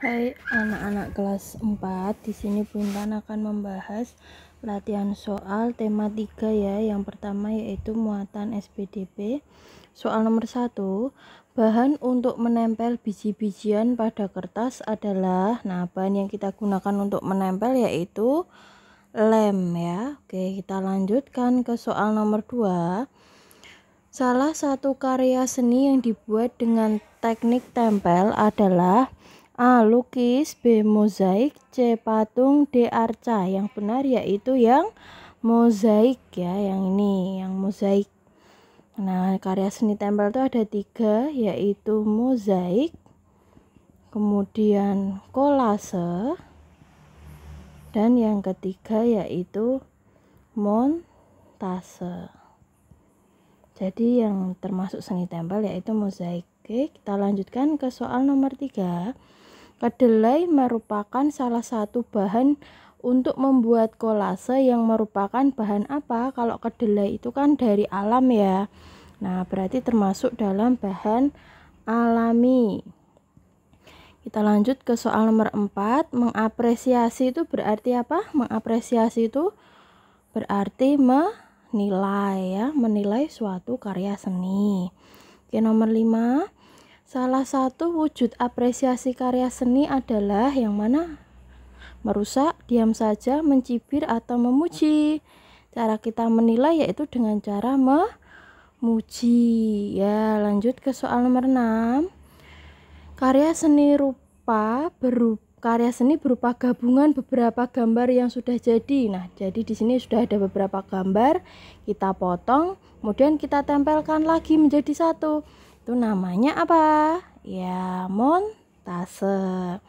Hai anak-anak kelas 4, di sini Bu Intan akan membahas latihan soal tema 3 ya. Yang pertama yaitu muatan SPDP. Soal nomor 1, bahan untuk menempel biji-bijian pada kertas adalah, nah bahan yang kita gunakan untuk menempel yaitu lem ya. Oke, kita lanjutkan ke soal nomor 2. Salah satu karya seni yang dibuat dengan teknik tempel adalah A. Lukis, B. Mozaik, C. Patung, D. Arca. Yang benar yaitu yang mozaik ya, yang ini, yang mozaik. Nah, karya seni tempel itu ada 3, yaitu mozaik, kemudian kolase, dan yang ketiga yaitu montase. Jadi yang termasuk seni tempel yaitu mozaik. Oke, kita lanjutkan ke soal nomor 3. Kedelai merupakan salah satu bahan untuk membuat kolase yang merupakan bahan apa? Kalau kedelai itu kan dari alam ya. Nah, berarti termasuk dalam bahan alami. Kita lanjut ke soal nomor 4. Mengapresiasi itu berarti apa? Mengapresiasi itu berarti menilai ya, menilai suatu karya seni. Oke, nomor 5. Salah satu wujud apresiasi karya seni adalah yang mana? Merusak, diam saja, mencibir, atau memuji. Cara kita menilai yaitu dengan cara memuji. Ya, lanjut ke soal nomor 6. Karya seni berupa gabungan beberapa gambar yang sudah jadi. Nah, jadi di sini sudah ada beberapa gambar, kita potong, kemudian kita tempelkan lagi menjadi satu. Itu namanya apa? Ya, montase.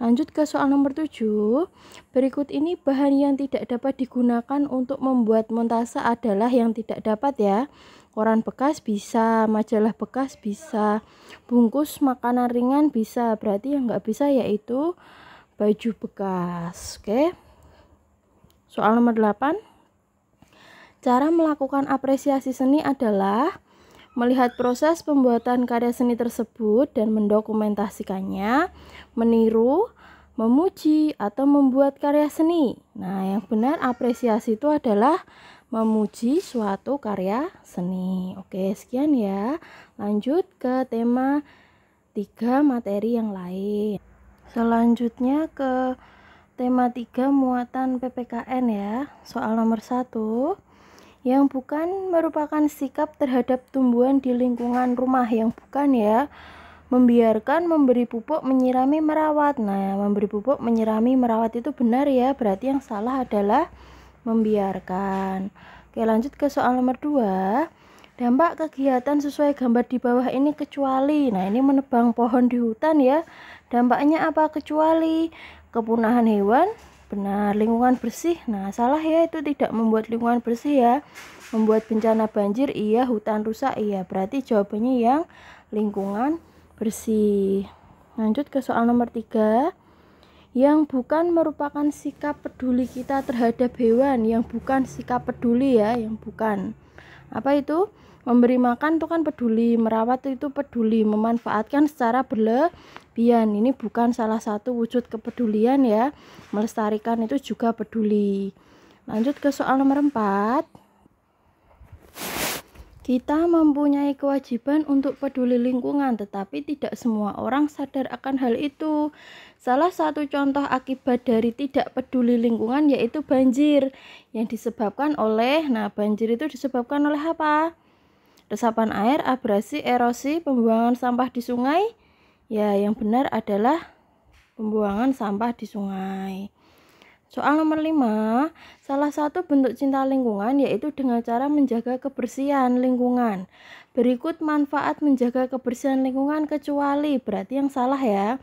Lanjut ke soal nomor 7. Berikut ini bahan yang tidak dapat digunakan untuk membuat montase adalah yang tidak dapat ya. Koran bekas bisa, majalah bekas bisa, bungkus makanan ringan bisa. Berarti yang nggak bisa yaitu baju bekas. Oke. Soal nomor 8. Cara melakukan apresiasi seni adalah melihat proses pembuatan karya seni tersebut dan mendokumentasikannya, meniru, memuji, atau membuat karya seni. Nah, yang benar apresiasi itu adalah memuji suatu karya seni. Oke, sekian ya. Lanjut ke tema 3 materi yang lain. Selanjutnya ke tema 3 muatan PPKN ya. Soal nomor 1. Yang bukan merupakan sikap terhadap tumbuhan di lingkungan rumah, yang bukan ya. Membiarkan, memberi pupuk, menyirami, merawat. Nah, memberi pupuk, menyirami, merawat itu benar ya. Berarti yang salah adalah membiarkan. Oke, lanjut ke soal nomor 2. Dampak kegiatan sesuai gambar di bawah ini kecuali. Nah, ini menebang pohon di hutan ya. Dampaknya apa? Kecuali kepunahan hewan. Benar, lingkungan bersih. Nah, salah ya, itu tidak membuat lingkungan bersih ya. Membuat bencana banjir iya, hutan rusak iya. Berarti jawabannya yang lingkungan bersih. Lanjut ke soal nomor 3. Yang bukan merupakan sikap peduli kita terhadap hewan. Yang bukan sikap peduli ya, yang bukan. Apa itu? Memberi makan itu kan peduli, merawat itu peduli, memanfaatkan secara berlebihan. Ini bukan salah satu wujud kepedulian ya. Melestarikan itu juga peduli. Lanjut ke soal nomor 4. Kita mempunyai kewajiban untuk peduli lingkungan, tetapi tidak semua orang sadar akan hal itu. Salah satu contoh akibat dari tidak peduli lingkungan yaitu banjir yang disebabkan oleh, nah banjir itu disebabkan oleh apa? Resapan air, abrasi, erosi, pembuangan sampah di sungai. Ya, yang benar adalah pembuangan sampah di sungai. Soal nomor 5. Salah satu bentuk cinta lingkungan yaitu dengan cara menjaga kebersihan lingkungan. Berikut manfaat menjaga kebersihan lingkungan kecuali, berarti yang salah ya.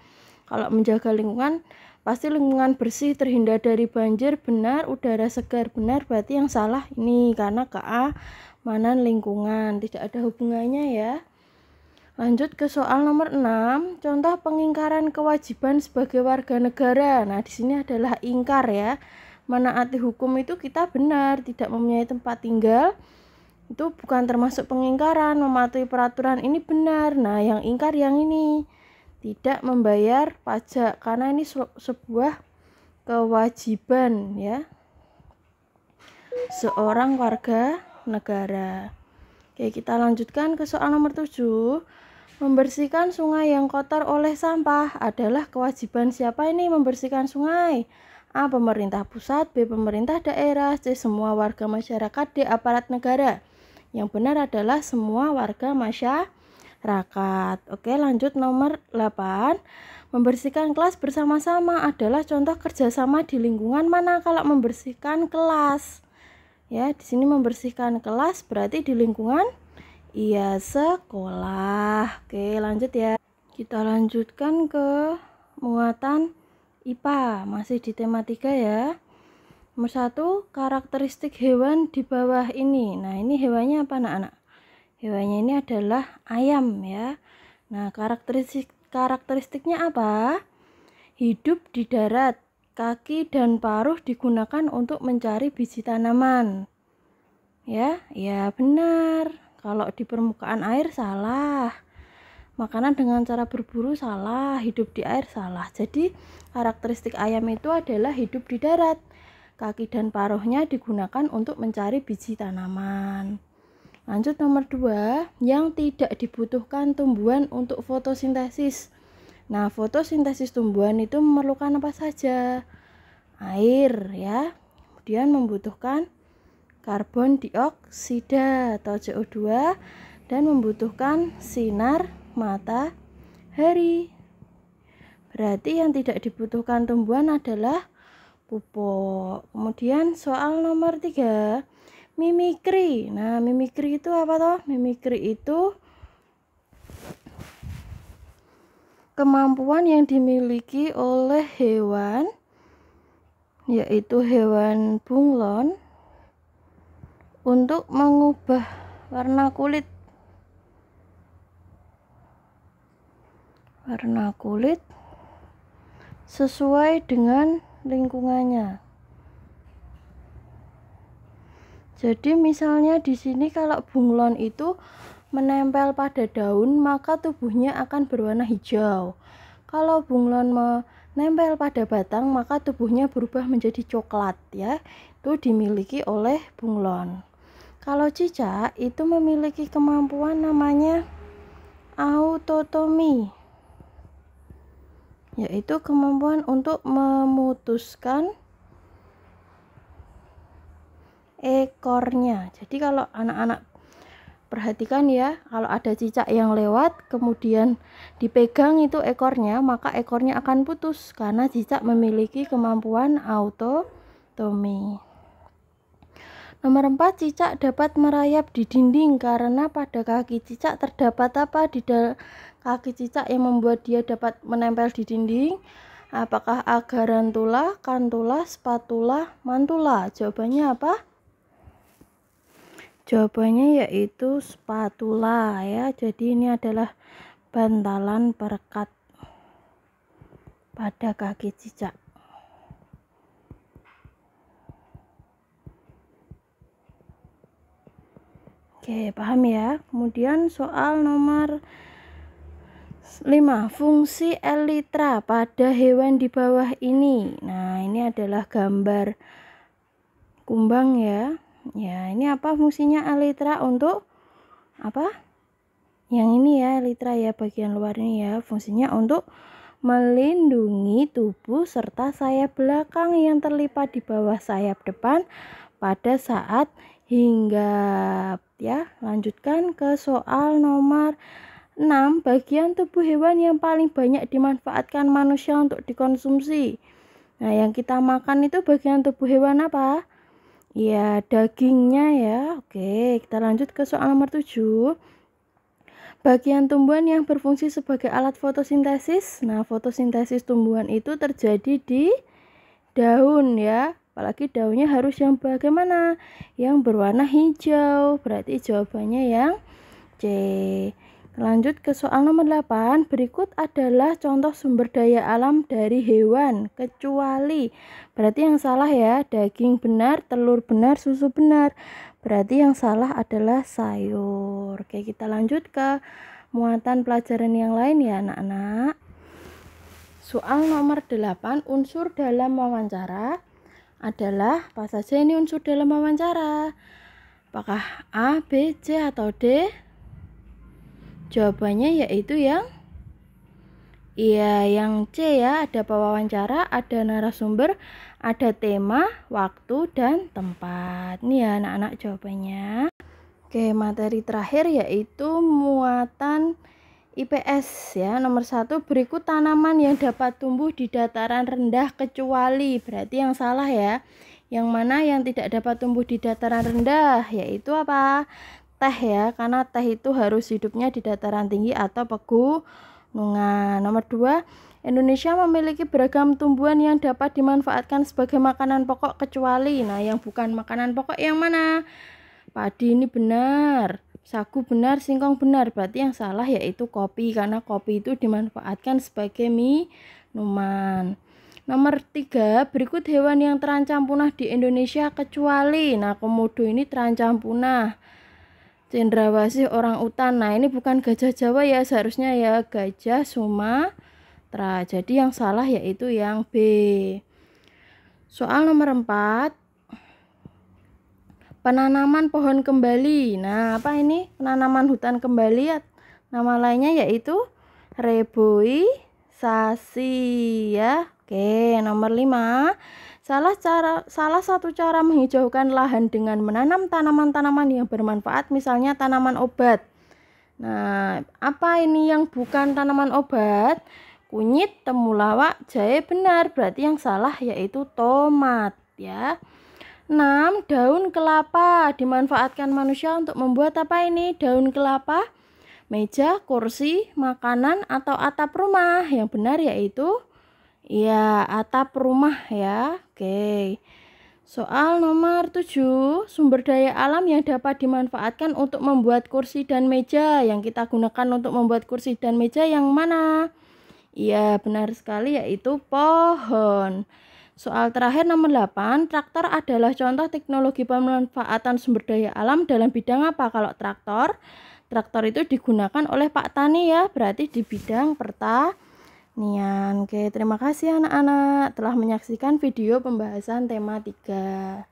Kalau menjaga lingkungan, pasti lingkungan bersih, terhindar dari banjir, benar, udara segar, benar, berarti yang salah ini karena keamanan lingkungan, tidak ada hubungannya ya. Lanjut ke soal nomor 6, contoh pengingkaran kewajiban sebagai warga negara. Nah, di sini adalah ingkar ya. Menaati hukum itu kita benar, tidak mempunyai tempat tinggal. Itu bukan termasuk pengingkaran, mematuhi peraturan ini benar. Nah, yang ingkar yang ini. tidak membayar pajak karena ini sebuah kewajiban ya seorang warga negara. Oke, kita lanjutkan ke soal nomor 7. Membersihkan sungai yang kotor oleh sampah adalah kewajiban siapa ini membersihkan sungai? A. Pemerintah pusat, B. Pemerintah daerah, C. Semua warga masyarakat, D. Aparat negara. Yang benar adalah semua warga masyarakat. Oke, lanjut nomor 8. Membersihkan kelas bersama-sama adalah contoh kerjasama di lingkungan mana kalau membersihkan kelas? Ya, di sini membersihkan kelas berarti di lingkungan sekolah. Oke, lanjut ya. Kita lanjutkan ke muatan IPA, masih di tema 3 ya. Nomor 1, karakteristik hewan di bawah ini. Nah, ini hewannya apa anak-anak? Hewannya ini adalah ayam ya. Nah, karakteristiknya apa? Hidup di darat, kaki dan paruh digunakan untuk mencari biji tanaman. Ya benar. Kalau di permukaan air salah. Makanan dengan cara berburu salah, hidup di air salah. Jadi, karakteristik ayam itu adalah hidup di darat. Kaki dan paruhnya digunakan untuk mencari biji tanaman. Lanjut nomor 2, yang tidak dibutuhkan tumbuhan untuk fotosintesis. Nah, fotosintesis tumbuhan itu memerlukan apa saja? Air ya. Kemudian membutuhkan karbon dioksida atau CO2 dan membutuhkan sinar matahari. Berarti yang tidak dibutuhkan tumbuhan adalah pupuk. Kemudian soal nomor 3, mimikri. Nah, mimikri itu apa toh? Mimikri itu kemampuan yang dimiliki oleh hewan, yaitu hewan bunglon, untuk mengubah warna kulit sesuai dengan lingkungannya. Jadi misalnya di sini kalau bunglon itu menempel pada daun, maka tubuhnya akan berwarna hijau. Kalau bunglon menempel pada batang, maka tubuhnya berubah menjadi coklat ya. Itu dimiliki oleh bunglon. Kalau cicak itu memiliki kemampuan namanya autotomi, yaitu kemampuan untuk memutuskan ekornya. Jadi kalau anak-anak perhatikan ya, kalau ada cicak yang lewat kemudian dipegang itu ekornya, maka ekornya akan putus karena cicak memiliki kemampuan autotomi. Nomor 4, cicak dapat merayap di dinding karena pada kaki cicak terdapat apa di kaki cicak yang membuat dia dapat menempel di dinding? Apakah agarantula, kantula, spatula, mantula? Jawabannya apa? Jawabannya yaitu spatula ya. Jadi ini adalah bantalan perekat pada kaki cicak. Oke, paham ya? Kemudian soal nomor 5, fungsi elytra pada hewan di bawah ini. Nah, ini adalah gambar kumbang ya. Ya, ini apa fungsinya elytra untuk apa? Yang ini ya, elytra ya, bagian luar ini ya. Fungsinya untuk melindungi tubuh serta sayap belakang yang terlipat di bawah sayap depan pada saat hinggap ya. Lanjutkan ke soal nomor 6, bagian tubuh hewan yang paling banyak dimanfaatkan manusia untuk dikonsumsi. Nah, yang kita makan itu bagian tubuh hewan apa? Ya, dagingnya ya. Oke, kita lanjut ke soal nomor 7. Bagian tumbuhan yang berfungsi sebagai alat fotosintesis. Nah, fotosintesis tumbuhan itu terjadi di daun ya. Apalagi daunnya harus yang bagaimana? Yang berwarna hijau. Berarti jawabannya yang C. Lanjut ke soal nomor 8. Berikut adalah contoh sumber daya alam dari hewan kecuali. Berarti yang salah ya, daging benar, telur benar, susu benar. Berarti yang salah adalah sayur. Oke, kita lanjut ke muatan pelajaran yang lain ya anak-anak. Soal nomor 8, unsur dalam wawancara adalah apa saja ini unsur dalam wawancara? Apakah A, B, C, atau D? Jawabannya yaitu yang C ya. Ada pewawancara, ada narasumber, ada tema, waktu, dan tempat. Nih ya anak-anak jawabannya. Oke, materi terakhir yaitu muatan IPS ya. Nomor 1, berikut tanaman yang dapat tumbuh di dataran rendah kecuali. Berarti yang salah ya. Yang mana yang tidak dapat tumbuh di dataran rendah? Yaitu apa? Teh ya, karena teh itu harus hidupnya di dataran tinggi atau pegunungan. Nomor 2, Indonesia memiliki beragam tumbuhan yang dapat dimanfaatkan sebagai makanan pokok kecuali. Nah, yang bukan makanan pokok yang mana? Padi ini benar, sagu benar, singkong benar. Berarti yang salah yaitu kopi, karena kopi itu dimanfaatkan sebagai minuman. Nomor 3, berikut hewan yang terancam punah di Indonesia kecuali. Nah, komodo ini terancam punah. Cendrawasih orang utan. Nah, ini bukan gajah Jawa ya, seharusnya ya gajah Sumatera. Jadi yang salah yaitu yang B. Soal nomor 4, penanaman pohon kembali. Nah, apa ini? Penanaman hutan kembali. Nama lainnya yaitu reboisasi ya. Oke, nomor 5. Salah satu cara menghijaukan lahan dengan menanam tanaman-tanaman yang bermanfaat, misalnya tanaman obat. Nah, apa ini yang bukan tanaman obat? Kunyit, temulawak, jahe benar. Berarti yang salah yaitu tomat ya. 6, daun kelapa dimanfaatkan manusia untuk membuat apa ini? Daun kelapa, meja, kursi, makanan, atau atap rumah. Yang benar yaitu atap rumah ya. Oke. Soal nomor 7, sumber daya alam yang dapat dimanfaatkan untuk membuat kursi dan meja. Yang kita gunakan untuk membuat kursi dan meja yang mana? Iya, benar sekali yaitu pohon. Soal terakhir nomor 8, traktor adalah contoh teknologi pemanfaatan sumber daya alam dalam bidang apa? Kalau traktor itu digunakan oleh Pak Tani ya, berarti di bidang pertanian. Oke, terima kasih anak-anak telah menyaksikan video pembahasan tema 3.